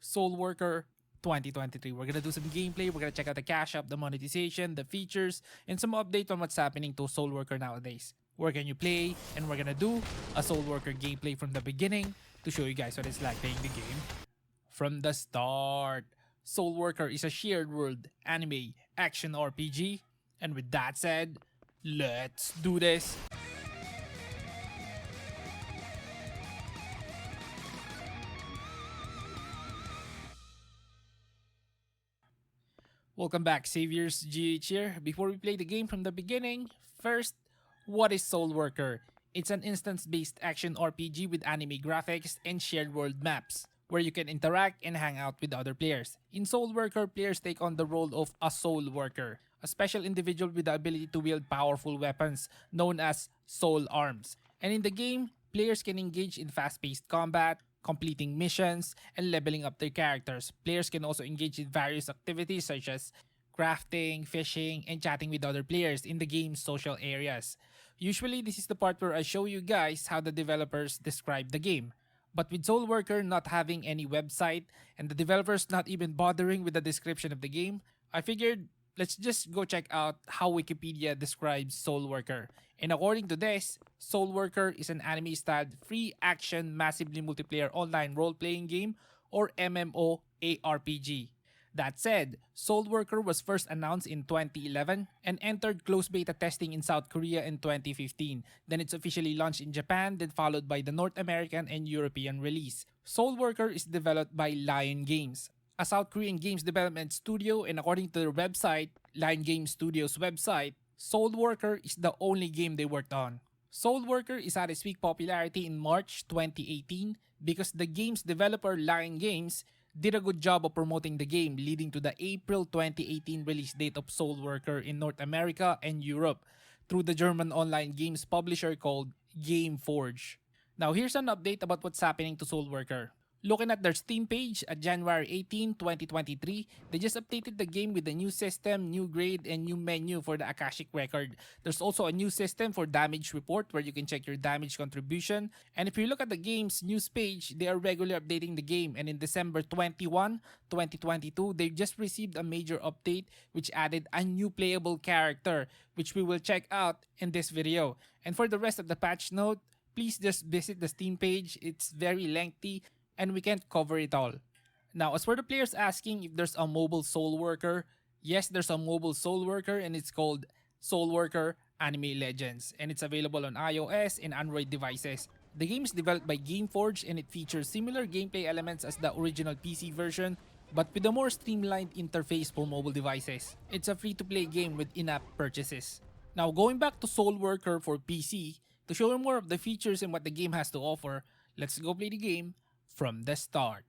SoulWorker 2023. We're gonna do some gameplay, we're gonna check out the cash up, the monetization, the features, and some update on what's happening to SoulWorker nowadays. Where can you play? And we're gonna do a SoulWorker gameplay from the beginning to show you guys what it's like playing the game from the start. SoulWorker is a shared world anime action RPG. And with that said, let's do this. Welcome back, Saviors. GH here. Before we play the game from the beginning, first, what is SoulWorker? It's an instance-based action RPG with anime graphics and shared world maps, where you can interact and hang out with other players. In SoulWorker, players take on the role of a Soul Worker, a special individual with the ability to wield powerful weapons known as Soul Arms. And in the game, players can engage in fast-paced combat, completing missions, and leveling up their characters. Players can also engage in various activities such as crafting, fishing, and chatting with other players in the game's social areas. Usually, this is the part where I show you guys how the developers describe the game. But with SoulWorker not having any website and the developers not even bothering with the description of the game, I figured let's just go check out how Wikipedia describes SoulWorker. And according to this, SoulWorker is an anime-styled free action massively multiplayer online role-playing game or MMORPG. That said, SoulWorker was first announced in 2011 and entered closed beta testing in South Korea in 2015. Then it's officially launched in Japan, then followed by the North American and European release. SoulWorker is developed by Lion Games, a South Korean games development studio, and according to their website, Lion Games Studio's website, SoulWorker is the only game they worked on. SoulWorker is at its peak popularity in March 2018 because the game's developer Lion Games did a good job of promoting the game, leading to the April 2018 release date of SoulWorker in North America and Europe through the German online games publisher called Gameforge. Now here's an update about what's happening to SoulWorker. Looking at their Steam page at January 18, 2023, they just updated the game with a new system, new grade, and new menu for the Akashic record. There's also a new system for damage report where you can check your damage contribution. And if you look at the game's news page, they are regularly updating the game. And in December 21, 2022, they just received a major update which added a new playable character, which we will check out in this video. And for the rest of the patch note, please just visit the Steam page. It's very lengthy and we can't cover it all. Now, as for the players asking if there's a mobile SoulWorker, yes, there's a mobile SoulWorker and it's called SoulWorker Anime Legends, and it's available on iOS and Android devices. The game is developed by Gameforge and it features similar gameplay elements as the original PC version, but with a more streamlined interface for mobile devices. It's a free-to-play game with in-app purchases. Now, going back to SoulWorker for PC, to show you more of the features and what the game has to offer, let's go play the game from the start.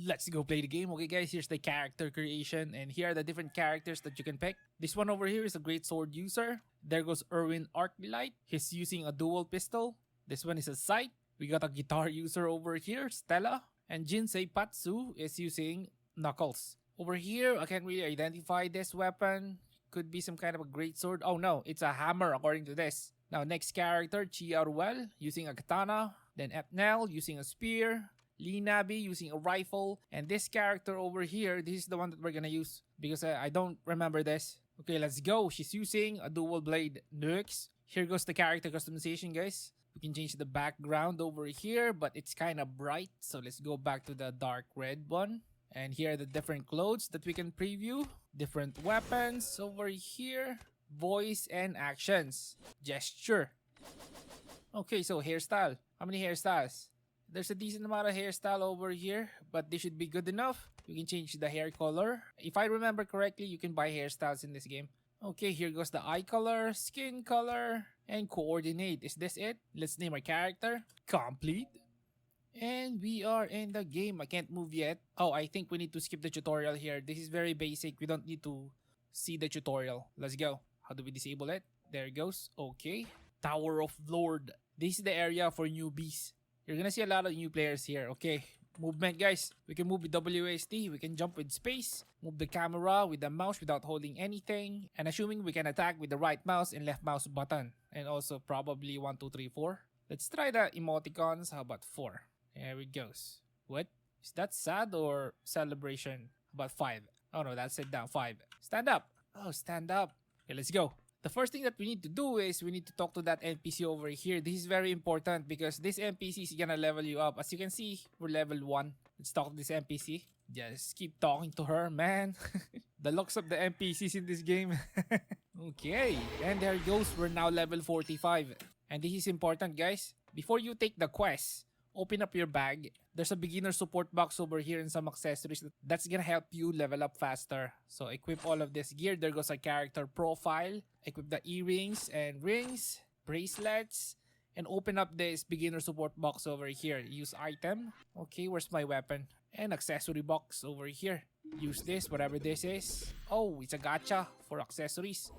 Let's go play the game. Okay guys, here's the character creation and here are the different characters that you can pick. This one over here is a great sword user. There goes Erwin Arclight. He's using a dual pistol. This one is a sight. We got a guitar user over here, Stella. And Jinsei Patsu is using Knuckles. Over here, I can't really identify this weapon. Could be some kind of a great sword. Oh no, it's a hammer according to this. Now next character, Chia Ruel using a katana. Then Epnel using a spear. Lee Nabi using a rifle, and this character over here, this is the one that we're gonna use because I don't remember this. Okay, let's go. She's using a dual blade nukes. Here goes the character customization, guys. We can change the background over here, but it's kind of bright, so let's go back to the dark red one. And here are the different clothes that we can preview. Different weapons over here. Voice and actions. Gesture. Okay, so hairstyle. How many hairstyles? There's a decent amount of hairstyle over here, but they should be good enough. We can change the hair color. If I remember correctly, you can buy hairstyles in this game. Okay, here goes the eye color, skin color, and coordinate. Is this it? Let's name our character. Complete. And we are in the game. I can't move yet. Oh, I think we need to skip the tutorial here. This is very basic. We don't need to see the tutorial. Let's go. How do we disable it? There it goes. Okay. Tower of Lord. This is the area for newbies. You're gonna see a lot of new players here. Okay, movement guys. We can move with WASD, we can jump with space, move the camera with the mouse without holding anything, and assuming we can attack with the right mouse and left mouse button. And also probably 1, 2, 3, 4. Let's try the emoticons. How about 4? There it goes. What? Is that sad or celebration? About 5. Oh no, that's it down. 5. Stand up. Oh, stand up. Okay, let's go. The first thing that we need to do is we need to talk to that NPC over here. This is very important because this NPC is gonna level you up. As you can see, we're level 1. Let's talk to this NPC. Just keep talking to her, man. The looks of the NPCs in this game. Okay, and there goes. We're now level 45. And this is important, guys. Before you take the quest, open up your bag. There's a beginner support box over here and some accessories that's gonna help you level up faster. So equip all of this gear. There goes a character profile. Equip the earrings and rings, bracelets, and open up this beginner support box over here. Use item. Okay, where's my weapon? And accessory box over here. Use this, whatever this is. Oh, it's a gacha for accessories.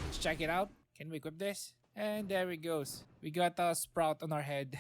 Let's check it out. Can we equip this? And there it goes. We got a sprout on our head.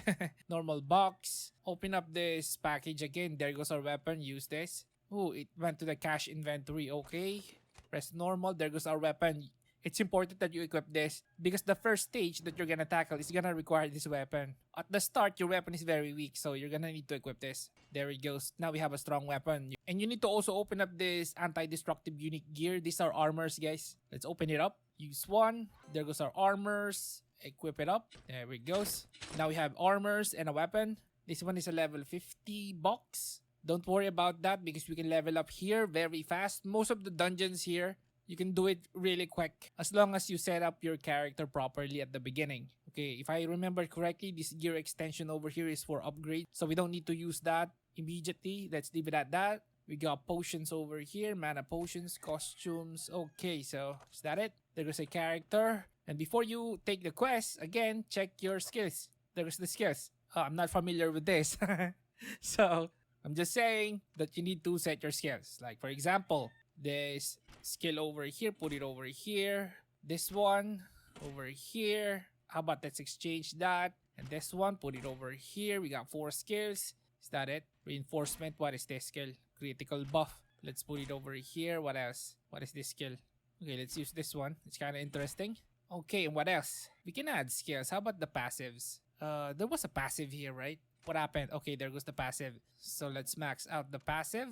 Normal box. Open up this package again. There goes our weapon. Use this. Oh, it went to the cache inventory. Okay. Press normal. There goes our weapon. It's important that you equip this because the first stage that you're gonna tackle is gonna require this weapon. At the start, your weapon is very weak, so you're gonna need to equip this. There it goes. Now we have a strong weapon. And you need to also open up this anti-destructive unique gear. These are armors, guys. Let's open it up. Use one. There goes our armors. Equip it up. There it goes. Now we have armors and a weapon. This one is a level 50 box. Don't worry about that because we can level up here very fast. Most of the dungeons here, you can do it really quick as long as you set up your character properly at the beginning. Okay, if I remember correctly, this gear extension over here is for upgrade. So we don't need to use that immediately. Let's leave it at that. We got potions over here, mana potions, costumes. Okay, so is that it? There's a character. And before you take the quest, again, check your skills. There's the skills. I'm not familiar with this. So I'm just saying that you need to set your skills. Like for example, this skill over here, put it over here. This one over here. How about let's exchange that? And this one, put it over here. We got 4 skills. Is that it? Reinforcement. What is this skill? Critical buff. Let's put it over here. What else? What is this skill? Okay, let's use this one. It's kind of interesting. Okay, and what else? We can add skills. How about the passives? There was a passive here, right? What happened? Okay, there goes the passive. So let's max out the passive.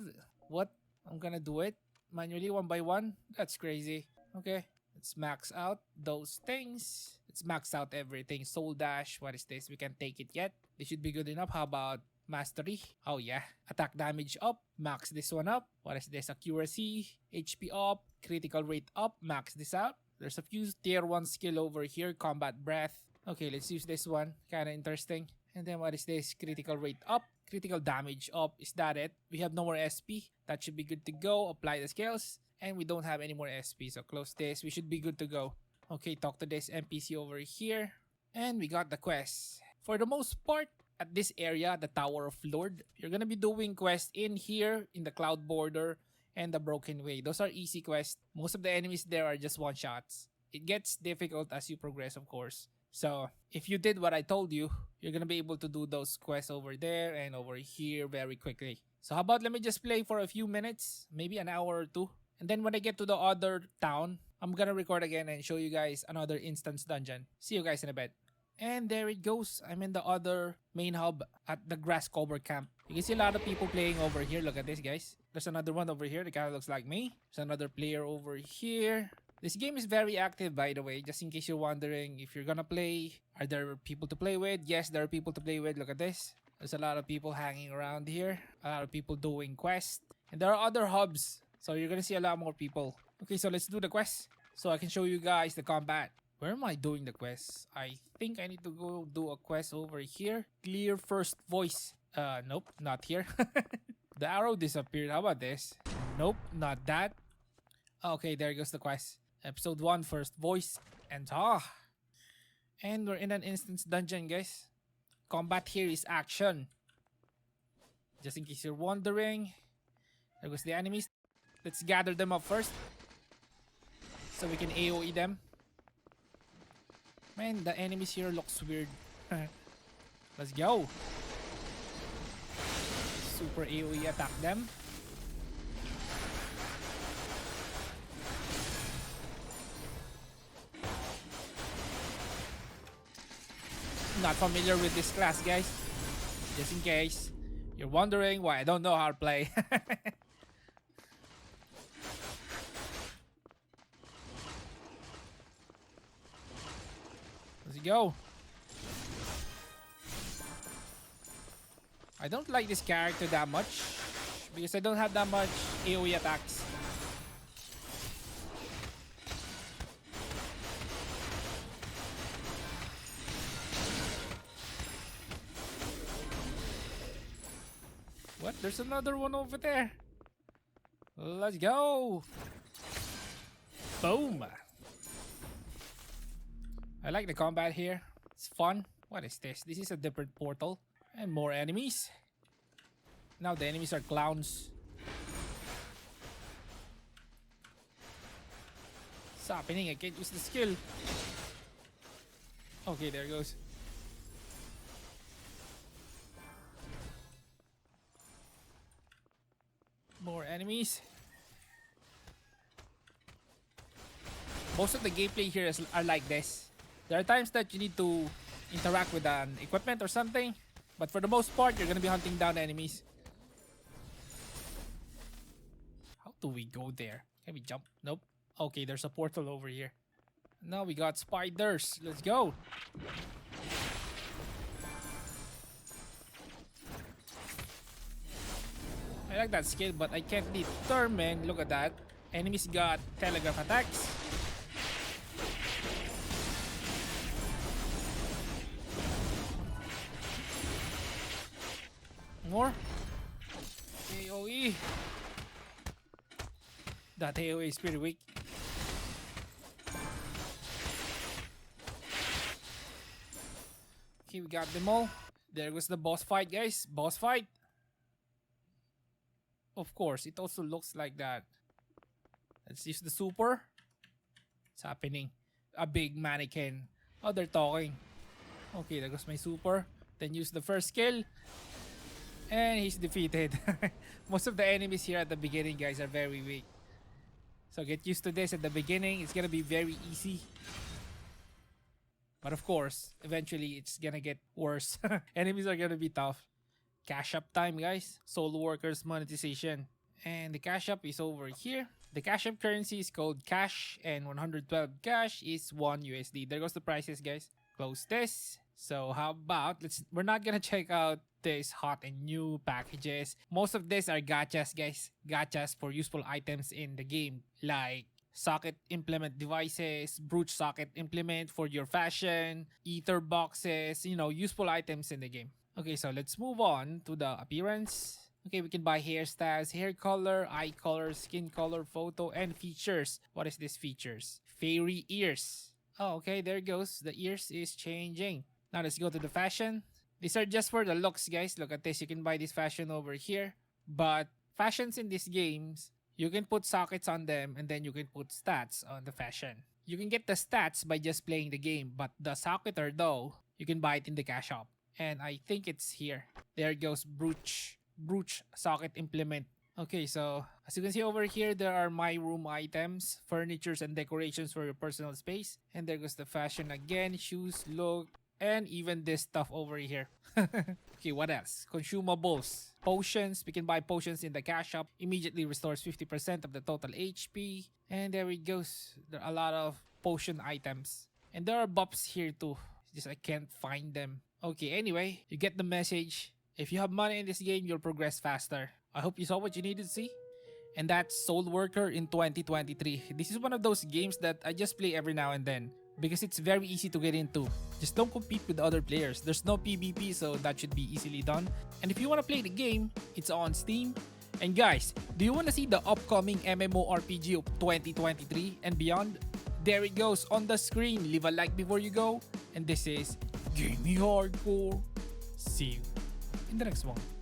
What? I'm gonna do it manually 1 by 1. That's crazy. Okay, let's max out those things. Let's max out everything. Soul dash. What is this? We can't take it yet. This should be good enough. How about mastery? Oh yeah. Attack damage up. Max this one up. What is this? Accuracy. HP up. Critical rate up. Max this out. There's a few tier 1 skill over here. Combat breath. Okay, let's use this one. Kinda interesting. And then what is this? Critical rate up. Critical damage up. Is that it? We have no more SP. That should be good to go. Apply the skills. And we don't have any more SP. So close this. We should be good to go. Okay, talk to this NPC over here. And we got the quest. For the most part, at this area, the Tower of Lord, you're gonna be doing quests in here, in the Cloud Border, and the Broken Way. Those are easy quests. Most of the enemies there are just one-shots. It gets difficult as you progress, of course. So, if you did what I told you, you're gonna be able to do those quests over there and over here very quickly. So how about let me just play for a few minutes, maybe an hour or 2. And then when I get to the other town, I'm gonna record again and show you guys another instance dungeon. See you guys in a bit. And there it goes. I'm in the other main hub at the grass cover camp. You can see a lot of people playing over here. Look at this, guys. There's another one over here that kind of looks like me. There's another player over here. This game is very active, by the way, just in case you're wondering if you're gonna play. Are there people to play with? Yes, there are people to play with. Look at this. There's a lot of people hanging around here. A lot of people doing quests. And there are other hubs. So you're gonna see a lot more people. Okay, so let's do the quest. So I can show you guys the combat. Where am I doing the quest? I think I need to go do a quest over here. Clear first voice. Nope, not here. The arrow disappeared. How about this? Nope, not that. Okay, there goes the quest. Episode 1, first voice. And and we're in an instance dungeon, guys. Combat here is action. Just in case you're wondering. There goes the enemies. Let's gather them up first. So we can AoE them. Man, the enemies here looks weird. Let's go. Super AoE attack them. Not familiar with this class, guys. Just in case. You're wondering why I don't know how to play. Let's go. I don't like this character that much because I don't have that much AoE attacks. What? There's another one over there. Let's go. Boom. I like the combat here. It's fun. What is this? This is a different portal. And more enemies. Now the enemies are clowns. What's happening? I can't use the skill. Okay, there it goes. More enemies. Most of the gameplay here are like this. There are times that you need to interact with an equipment or something. But for the most part, you're gonna be hunting down enemies. How do we go there? Can we jump? Nope. Okay, there's a portal over here. Now we got spiders. Let's go. I like that skill, but I can't determine. Look at that. Enemies got telegraph attacks. More AoE. That AoE is pretty weak. Okay, we got them all. There goes the boss fight, guys. Boss fight. Of course, it also looks like that. Let's use the super. What's happening? A big mannequin. Oh, they're talking. Okay, there goes my super. Then use the first skill. And he's defeated. Most of the enemies here at the beginning, guys, are very weak. So get used to this at the beginning. It's gonna be very easy. But of course, eventually it's gonna get worse. Enemies are gonna be tough. Cash up time, guys. SoulWorker's monetization. And the cash up is over here. The cash up currency is called cash. And 112 cash is 1 USD. There goes the prices, guys. Close this. So how about, we're not gonna check out this hot and new packages. Most of these are gachas, guys. Gachas for useful items in the game. Like socket implement devices, brooch socket implement for your fashion, ether boxes, you know, useful items in the game. Okay, so let's move on to the appearance. Okay, we can buy hairstyles, hair color, eye color, skin color, photo, and features. What is this features? Fairy ears. Oh, okay, there it goes. The ears is changing. Now let's go to the fashion. These are just for the looks, guys. Look at this. You can buy this fashion over here. But fashions in these games, you can put sockets on them and then you can put stats on the fashion. You can get the stats by just playing the game. But the socketer, though, you can buy it in the cash shop. And I think it's here. There goes brooch socket implement. Okay, so as you can see over here, there are my room items, furnitures, and decorations for your personal space. And there goes the fashion again, shoes, look, and even this stuff over here. Okay, what else? Consumables. Potions. We can buy potions in the cash shop. Immediately restores 50% of the total HP. And there it goes. There are a lot of potion items. And there are buffs here too. Just I can't find them. Okay, anyway, you get the message. If you have money in this game, you'll progress faster. I hope you saw what you needed to see. And that's SoulWorker in 2023. This is one of those games that I just play every now and then because it's very easy to get into. Just don't compete with other players. There's no PvP, so that should be easily done. And if you want to play the game, it's on Steam. And guys, do you want to see the upcoming MMORPG of 2023 and beyond? There it goes on the screen. Leave a like before you go. And this is Gaming Hardcore. See you in the next one.